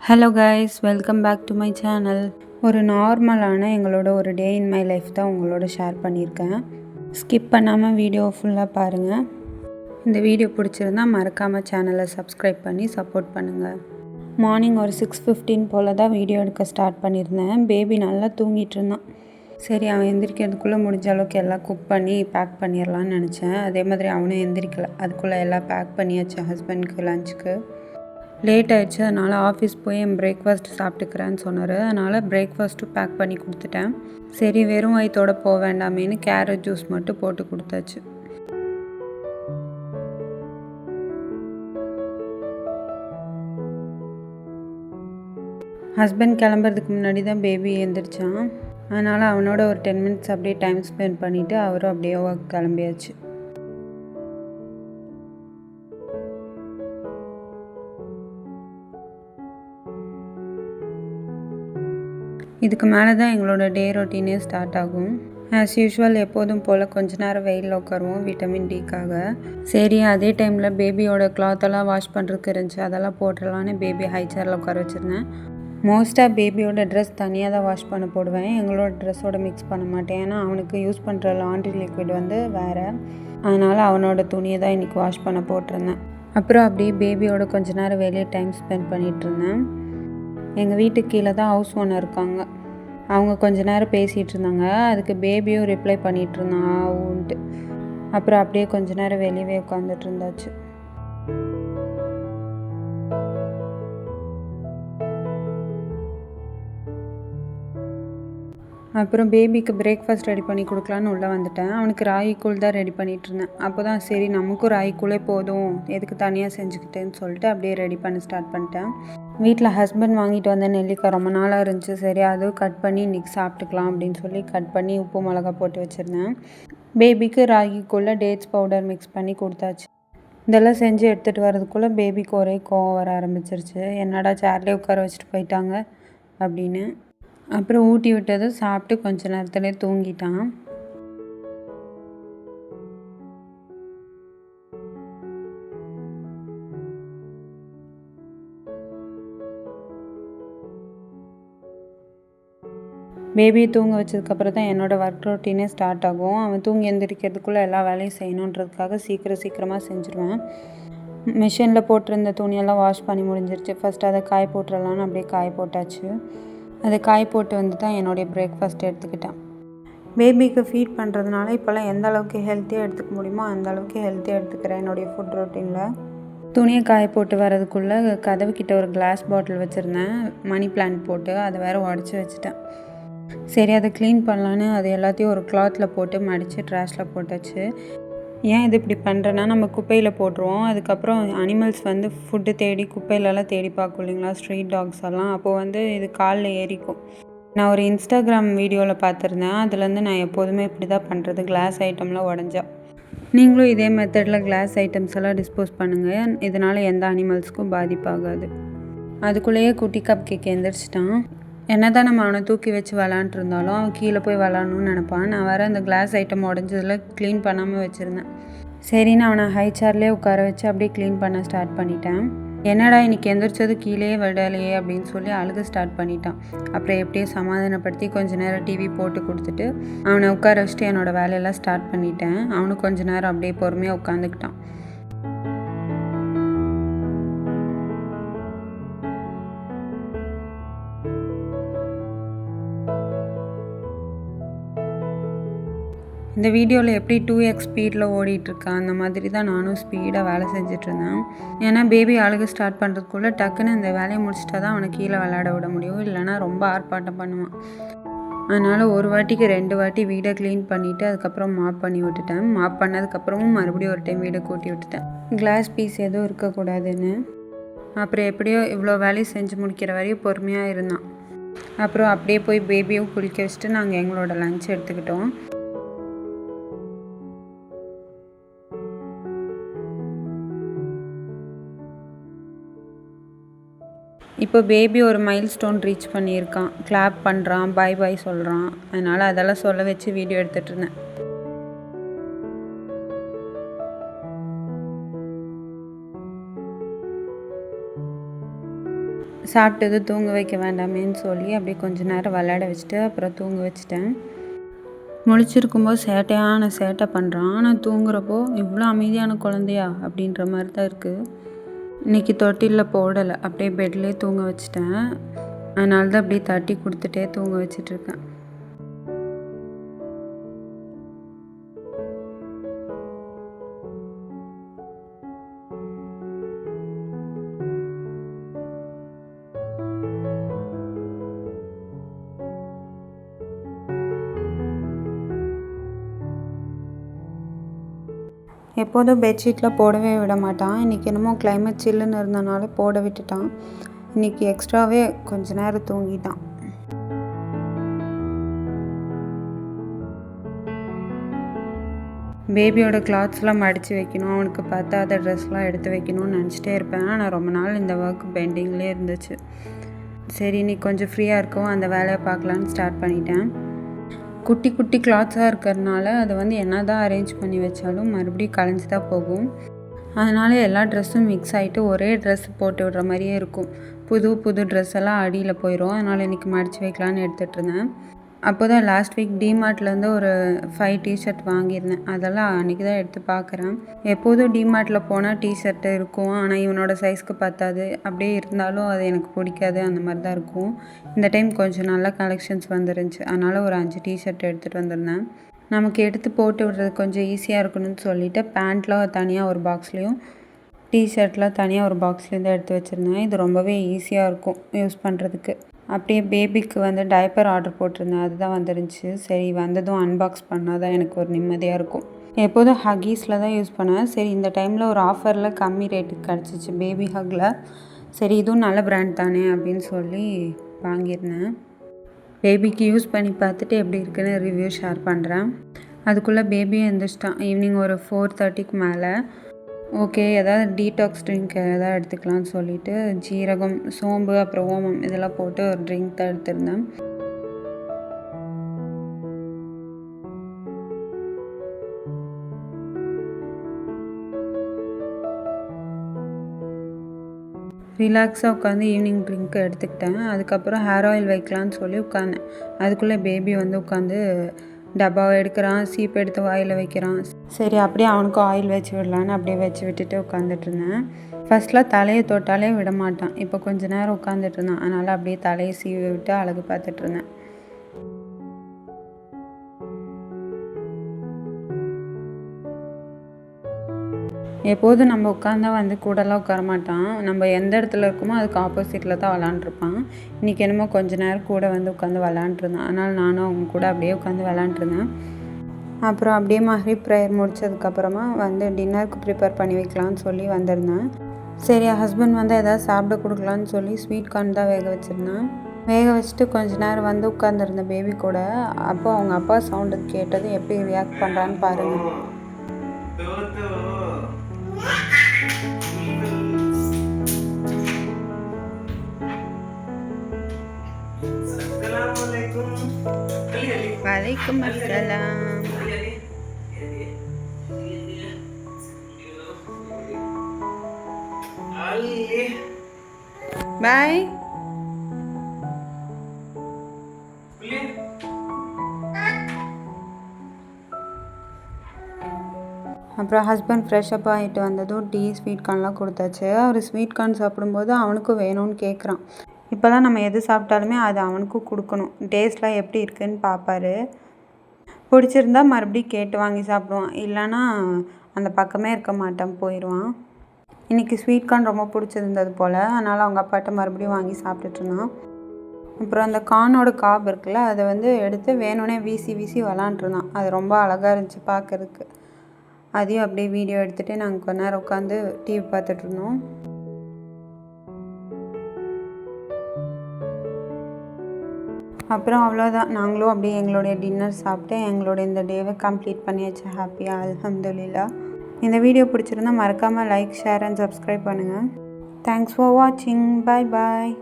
Hello guys, welcome back to my channel. ஒரு நார்மலான எங்களோட ஒரு டே இன் மை லைஃப் தான் உங்களோட ஷேர் பண்ணியிருக்கேன். ஸ்கிப் பண்ணாமல் வீடியோ ஃபுல்லாக பாருங்கள். இந்த வீடியோ பிடிச்சிருந்தால் மறக்காமல் சேனலை சப்ஸ்கிரைப் பண்ணி சப்போர்ட் பண்ணுங்கள். மார்னிங் ஒரு 6:15 போல் தான் வீடியோ எடுக்க ஸ்டார்ட் பண்ணியிருந்தேன். பேபி நல்லா தூங்கிட்டு இருந்தான். சரி, அவன் எந்திரிக்கிறதுக்குள்ளே முடிஞ்ச அளவுக்கு எல்லாம் குக் பண்ணி பேக் பண்ணிடலான்னு நினச்சேன். அதே மாதிரி அவனும் எந்திரிக்கலை. அதுக்குள்ளே எல்லாம் பேக் பண்ணியாச்சு ஹஸ்பண்ட்க்கு லஞ்சுக்கு. லேட் ஆகிடுச்சு, அதனால் ஆஃபீஸ் போய் என் பிரேக்ஃபாஸ்ட் சாப்பிட்டுக்கிறேன்னு சொன்னார். அதனால் பிரேக்ஃபாஸ்ட்டும் பேக் பண்ணி கொடுத்துட்டேன். சரி, வெறும் வயிற்றோடு போக வேண்டாமேன்னு கேரட் ஜூஸ் மட்டும் போட்டு கொடுத்தாச்சு. ஹஸ்பண்ட் கிளம்புறதுக்கு முன்னாடி தான் பேபி எழுந்திரிச்சான். அதனால் அவனோட ஒரு 10 மினிட்ஸ் அப்படியே டைம் ஸ்பெண்ட் பண்ணிவிட்டு அவரும் அப்படியே ஒர்க் கிளம்பியாச்சு. இதுக்கு மேலே தான் எங்களோட டே ரொட்டீனே ஸ்டார்ட் ஆகும். ஆஸ் யூஷுவல் எப்போதும் போல் கொஞ்ச நேரம் வெயிலில் உட்காருவோம் விட்டமின் டிக்காக. சரி, அதே டைமில் பேபியோட கிளாத்தெல்லாம் வாஷ் பண்ணுறதுக்கு இருந்துச்சு, அதெல்லாம் போட்டுடலான்னு பேபி ஹை சேரில் உட்கார வச்சுருந்தேன். மோஸ்ட்டாக பேபியோட ட்ரெஸ் தனியாக தான் வாஷ் பண்ண போடுவேன். எங்களோட ட்ரெஸ்ஸோட மிக்ஸ் பண்ண மாட்டேன். ஏன்னா அவனுக்கு யூஸ் பண்ணுற லாண்ட்ரி லிக்விட் வேறு. அதனால் அவனோட துணியை தான் இன்றைக்கி வாஷ் பண்ண போட்டிருந்தேன். அப்புறம் அப்படியே பேபியோட கொஞ்ச நேரம் வெளியே டைம் ஸ்பெண்ட் பண்ணிகிட்டு இருந்தேன். எங்கள் வீட்டுக்கு கீழே தான் ஹவுஸ் ஓனர் இருக்காங்க. அவங்க கொஞ்ச நேரம் பேசிகிட்டு இருந்தாங்க. அதுக்கு பேபியும் ரிப்ளை பண்ணிகிட்டு இருந்தான் ஆவுன்ட்டு. அப்புறம் அப்படியே கொஞ்ச நேரம் வெளியவே உட்காந்துட்டு இருந்தாச்சு. அப்புறம் பேபிக்கு பிரேக்ஃபாஸ்ட் ரெடி பண்ணி கொடுக்கலான்னு உள்ளே வந்துட்டேன். அவனுக்கு ராகி கூழ் தான் ரெடி பண்ணிகிட்டு இருந்தேன். அப்போ தான் சரி, நமக்கும் ராகி கூழே போதும், எதுக்கு தனியாக செஞ்சுக்கிட்டேன்னு சொல்லிட்டு அப்படியே ரெடி பண்ண ஸ்டார்ட் பண்ணிட்டேன். வீட்டில் ஹஸ்பண்ட் வாங்கிட்டு வந்த நெல்லிக்காய் ரொம்ப நாளாக இருந்துச்சு. சரி, அதுவும் கட் பண்ணி இன்றைக்கி சாப்பிட்டுக்கலாம் அப்படின்னு சொல்லி கட் பண்ணி உப்பு மிளகா போட்டு வச்சுருந்தேன். பேபிக்கு ராகி கூழில் டேட்ஸ் பவுடர் மிக்ஸ் பண்ணி கொடுத்தாச்சு. இதெல்லாம் செஞ்சு எடுத்துகிட்டு வரதுக்குள்ளே பேபிக்கு ஒரே கோவம் வர ஆரம்பிச்சிருச்சு. என்னடா சேர்லேயே உட்கார வச்சுட்டு போயிட்டாங்க அப்படின்னு. அப்புறம் ஊட்டி விட்டதும் சாப்பிட்டு கொஞ்ச நேரத்துலேயே தூங்கிட்டான். பேபியை தூங்க வச்சதுக்கப்புறம் தான் என்னோடய ஒர்க் ரொட்டீனே ஸ்டார்ட் ஆகும். அவன் தூங்கி எந்திரிக்கிறதுக்குள்ளே எல்லா வேலையும் செய்யணுன்றதுக்காக சீக்கிரமாக செஞ்சுருவேன். மிஷினில் போட்டிருந்த துணியெல்லாம் வாஷ் பண்ணி முடிஞ்சிருச்சு. ஃபஸ்ட்டு அதை காய போட்டுடலான்னு அப்படியே காய போட்டாச்சு. அதை காய போட்டு வந்து தான் என்னுடைய பிரேக்ஃபாஸ்ட் எடுத்துக்கிட்டேன். பேபிக்கு ஃபீட் பண்ணுறதுனால இப்போல்லாம் எந்த அளவுக்கு ஹெல்த்தியாக எடுத்துக்க முடியுமோ அந்த அளவுக்கு ஹெல்த்தியாக எடுத்துக்கிறேன் என்னுடைய ஃபுட் ரொட்டீனில். துணியை காய போட்டு வரதுக்குள்ளே கதவுக்கிட்ட ஒரு கிளாஸ் பாட்டில் வச்சுருந்தேன், மணி பிளான்ட் போட்டு. அதை வேறு உடச்சி வச்சுட்டேன். சரி, அதை க்ளீன் பண்ணலான்னு அது எல்லாத்தையும் ஒரு கிளாத்தில் போட்டு மடித்து ட்ராஷில் போட்டாச்சு. ஏன் இது இப்படி பண்ணுறேன்னா, நம்ம குப்பையில் போட்டுருவோம். அதுக்கப்புறம் அனிமல்ஸ் ஃபுட்டு தேடி குப்பையிலலாம் தேடி பார்க்கும் இல்லைங்களா, ஸ்ட்ரீட் டாக்ஸ் எல்லாம். அப்போது இது காலில் ஏறிக்கும். நான் ஒரு இன்ஸ்டாகிராம் வீடியோவில் பார்த்துருந்தேன். அதுலேருந்து நான் எப்போதுமே இப்படி தான் பண்ணுறது, கிளாஸ் ஐட்டம்லாம் உடஞ்சா. நீங்களும் இதே மெத்தடில் கிளாஸ் ஐட்டம்ஸ் எல்லாம் டிஸ்போஸ் பண்ணுங்கள். இதனால் எந்த அனிமல்ஸ்க்கும் பாதிப்பாகாது. அதுக்குள்ளேயே குட்டி கப் கேக் எந்திரிச்சிட்டான். என்ன தான் நம்ம அவனை தூக்கி வச்சு விளாண்டுருந்தாலும் அவன் கீழே போய் விளாட்ணுன்னு நினப்பான். நான் வேறு அந்த கிளாஸ் ஐட்டம் உடஞ்சதில் க்ளீன் பண்ணாமல் வச்சுருந்தேன். சரின்னு அவனை ஹை சேர்லேயே உட்கார வச்சு அப்படியே க்ளீன் பண்ண ஸ்டார்ட் பண்ணிட்டேன். என்னடா இன்றைக்கி எந்திரிச்சது கீழேயே விடலையே அப்படின்னு சொல்லி அழுக ஸ்டார்ட் பண்ணிட்டான். அப்புறம் எப்படியே சமாதானப்படுத்தி கொஞ்சம் நேரம் டிவி போட்டு கொடுத்துட்டு அவனை உட்கார வச்சுட்டு என்னோடய வேலையெல்லாம் ஸ்டார்ட் பண்ணிட்டேன். அவனும் கொஞ்சம் நேரம் அப்படியே பொறுமையாக உட்காந்துக்கிட்டான். இந்த வீடியோவில் எப்படி 2x ஸ்பீடில் ஓடிட்டுருக்கான், அந்த மாதிரி தான் நானும் ஸ்பீடாக வேலை செஞ்சிட்ருந்தேன். ஏன்னா பேபி அழுக ஸ்டார்ட் பண்ணுறதுக்குள்ளே டக்குன்னு இந்த வேலையை முடிச்சிட்டா தான் அவனை கீழே விளையாட விட முடியும், இல்லைனா ரொம்ப ஆர்ப்பாட்டம் பண்ணுவான். அதனால் ஒரு வாட்டிக்கு 2 வாட்டி வீடை க்ளீன் பண்ணிவிட்டு அதுக்கப்புறம் மாப் பண்ணி விட்டுட்டேன். மாப் பண்ணதுக்கப்புறமும் மறுபடியும் ஒரு டைம் வீடை கூட்டி விட்டுட்டேன், கிளாஸ் பீஸ் எதுவும் இருக்கக்கூடாதுன்னு. அப்புறம் எப்படியோ இவ்வளோ வேலையை செஞ்சு முடிக்கிற வரையும் பொறுமையாக இருந்தான். அப்புறம் அப்படியே போய் பேபியும் குளிக்க வச்சுட்டு நாங்கள் எங்களோட லஞ்ச் எடுத்துக்கிட்டோம். இப்போ பேபி ஒரு மைல் ஸ்டோன் ரீச் பண்ணியிருக்கான். கிளாப் பண்ணுறான், பாய் பாய் சொல்கிறான். அதனால் அதெல்லாம் சொல்ல வச்சு வீடியோ எடுத்துகிட்ருந்தேன். சாப்பிட்டது தூங்க வைக்க வேண்டாமேன்னு சொல்லி அப்படியே கொஞ்ச நேரம் விளையாட வச்சுட்டு அப்புறம் தூங்க வச்சுட்டேன். முழிச்சிருக்கும்போது சேட்டையான சேட்டை பண்ணுறான். ஆனால் தூங்குறப்போ இவ்வளோ அமைதியான குழந்தையா அப்படின்ற மாதிரி தான் இருக்குது. இன்றைக்கி தொட்டிலில் போடலை, அப்படியே பெட்லேயே தூங்க வச்சுட்டேன். அதனால தான் அப்படியே தட்டி கொடுத்துட்டே தூங்க வச்சிட்ருக்கேன். எப்போதும் பெட்ஷீட்டில் போடவே விட மாட்டான். இன்றைக்கி என்னமோ கிளைமேட் சில்லுன்னு இருந்தனால போட விட்டுட்டான். இன்றைக்கி எக்ஸ்ட்ராவே கொஞ்ச நேரம் தூங்கிட்டான். பேபியோட கிளாத்ஸ்லாம் மடித்து வைக்கணும், அவனுக்கு பத்தாத ட்ரெஸ்லாம் எடுத்து வைக்கணும்னு நினச்சிட்டே இருப்பேன். ஆனால் ரொம்ப நாள் இந்த ஒர்க் பெண்டிங்லேயே இருந்துச்சு. சரி இன்னைக்கு கொஞ்சம் ஃப்ரீயாக இருக்கும், அந்த வேலையை பார்க்கலான்னு ஸ்டார்ட் பண்ணிட்டேன். குட்டி குட்டி கிளாத்ஸாக இருக்கிறதுனால அதை என்ன தான் அரேஞ்ச் பண்ணி வச்சாலும் மறுபடியும் கலைஞ்சி தான் போகும். அதனால் எல்லா ட்ரெஸ்ஸும் மிக்ஸ் ஆகிட்டு ஒரே ட்ரெஸ் போட்டு விடுற மாதிரியே இருக்கும். புது ட்ரெஸ் எல்லாம் அடியில் போயிடும். அதனால் இன்றைக்கி மடித்து வைக்கலான்னு எடுத்துகிட்டு இருந்தேன். அப்போ தான் லாஸ்ட் வீக் டிமார்ட்லேருந்து ஒரு 5 டிஷர்ட் வாங்கியிருந்தேன். அதெல்லாம் அன்றைக்கி தான் எடுத்து பார்க்குறேன். எப்போதும் டிமார்ட்டில் போனால் டிஷர்ட்டு இருக்கும், ஆனால் இவனோட சைஸ்க்கு பத்தாது. அப்படியே இருந்தாலும் அது எனக்கு பிடிக்காது, அந்த மாதிரி தான் இருக்கும். இந்த டைம் கொஞ்சம் நல்ல கலெக்ஷன்ஸ் வந்துருந்துச்சு. அதனால் ஒரு 5 டிஷர்ட் எடுத்துகிட்டு வந்திருந்தேன். நமக்கு எடுத்து போட்டு விடுறது கொஞ்சம் ஈஸியாக இருக்கணும்னு சொல்லிவிட்டு பேண்ட்லாம் தனியாக ஒரு பாக்ஸ்லேயும் டிஷர்ட்லாம் தனியாக ஒரு பாக்ஸ்லேருந்து எடுத்து வச்சுருந்தேன். இது ரொம்பவே ஈஸியாக இருக்கும் யூஸ் பண்ணுறதுக்கு. அப்படியே பேபிக்கு டைப்பர் ஆர்டர் போட்டிருந்தேன், அதுதான் வந்துருந்துச்சு. சரி வந்ததும் அன்பாக்ஸ் பண்ணால் தான் எனக்கு ஒரு நிம்மதியாக இருக்கும். எப்போதும் ஹக்கீஸில் தான் யூஸ் பண்ணுவேன். சரி இந்த டைமில் ஒரு ஆஃபரில் கம்மி ரேட்டுக்கு கிடச்சிச்சு பேபி ஹக்கில். சரி இதுவும் நல்ல பிராண்ட் தானே அப்படின்னு சொல்லி வாங்கியிருந்தேன். பேபிக்கு யூஸ் பண்ணி பார்த்துட்டு எப்படி இருக்குன்னு ரிவ்யூ ஷேர் பண்ணுறேன். அதுக்குள்ளே பேபியும் எழுந்திரிச்சிட்டான். ஈவினிங் ஒரு 4:30க்கு மேலே. ஓகே ஏதாவது டீடாக்ஸ் ட்ரிங்க் எதாவது எடுத்துக்கலாம்னு சொல்லிவிட்டு ஜீரகம், சோம்பு, அப்புறம் ஓமம் இதெல்லாம் போட்டு ஒரு ட்ரிங்க் தான் எடுத்திருந்தேன். ரிலாக்ஸாக உட்காந்து ஈவினிங் ட்ரிங்க் எடுத்துக்கிட்டேன். அதுக்கப்புறம் ஹேர் ஆயில் வைக்கலான்னு சொல்லி உட்காந்தேன். அதுக்குள்ளே பேபி உட்காந்து டப்பாவை எடுக்கிறான், சீப் எடுத்து வாயில் வைக்கிறான். சரி அப்படியே அவனுக்கும் ஆயில் வச்சு விடலான்னு அப்படியே வச்சு விட்டுட்டு உட்காந்துட்டு இருந்தேன். ஃபஸ்ட்டில் தலையை தொட்டாலே விட மாட்டான். இப்போ கொஞ்ச நேரம் உட்காந்துட்டு இருந்தான். அதனால் அப்படியே தலையை சீவி விட்டு அழகு பார்த்துட்டு இருந்தேன். எப்போதும் நம்ம உட்காந்தா கூடலாம் உட்கார மாட்டான். நம்ம எந்த இடத்துல இருக்கோமோ அதுக்கு ஆப்போசிட்டில் தான் விளாண்டுருப்பான். இன்றைக்கி என்னமோ கொஞ்ச நேரம் கூட உட்காந்து விளாண்டுருந்தான். அதனால் நானும் அவங்க கூட அப்படியே உட்காந்து விளாண்டுருந்தேன். அப்புறம் அப்படியே மஹ்ரிப் ப்ரேயர் முடிச்சதுக்கப்புறமா டின்னருக்கு ப்ரிப்பேர் பண்ணி வைக்கலான்னு சொல்லி வந்திருந்தேன். சரி ஹஸ்பண்ட் எதாவது சாப்பிட கொடுக்கலான்னு சொல்லி ஸ்வீட் கார்ன் தான் வேக வச்சுருந்தேன். வேக வச்சுட்டு கொஞ்ச நேரம் உட்காந்துருந்தேன் பேபி கூட. அப்போ அவங்க அப்பா சவுண்டு கேட்டது எப்படி ரியாக்ட் பண்ணுறான்னு பாருங்கள். வலைக்கும் அஸ்ஸலாம். பாய். அப்புறம் ஹஸ்பண்ட் ஃப்ரெஷ்அப் ஆகிட்டு வந்ததும் டீ, ஸ்வீட் கார்ன்லாம் கொடுத்தாச்சு. அவர் ஸ்வீட் கார்ன் சாப்பிடும்போது அவனுக்கும் வேணும்னு கேட்குறான். இப்போ தான் நம்ம எது சாப்பிட்டாலுமே அது அவனுக்கும் கொடுக்கணும். டேஸ்ட்லாம் எப்படி இருக்குதுன்னு பார்ப்பாரு. பிடிச்சிருந்தா மறுபடியும் கேட்டு வாங்கி சாப்பிடுவான். இல்லைன்னா அந்த பக்கமே இருக்க மாட்டான், போயிடுவான். இன்றைக்கி ஸ்வீட் கார்ன் ரொம்ப பிடிச்சிருந்தது போல். அதனால் அவங்க அப்பாட்ட மறுபடியும் வாங்கி சாப்பிட்டுட்ருந்தான். அப்புறம் அந்த கார்னோட காப் இருக்குல்ல, அதை எடுத்து வேணும்னே வீசி விளாண்டுருந்தான். அது ரொம்ப அழகாக இருந்துச்சு பார்க்குறதுக்கு. அதையும் அப்படியே வீடியோ எடுத்துகிட்டு நாங்கள் கொஞ்ச நேரம் உட்காந்து டிவி பார்த்துட்ருந்தோம். அப்புறம் அவ்வளோதான், நாங்களும் அப்படியே எங்களுடைய டின்னர் சாப்பிட்டு எங்களுடைய இந்த டேவை கம்ப்ளீட் பண்ணியாச்சு ஹாப்பியாக, அல்ஹம்துலில்லாஹ். இந்த வீடியோ பிடிச்சிருந்தா மறக்காமல் லைக், ஷேர் அண்ட் சப்ஸ்கிரைப் பண்ணுங்கள். தேங்க்ஸ் ஃபார் வாட்சிங். பாய் பாய்.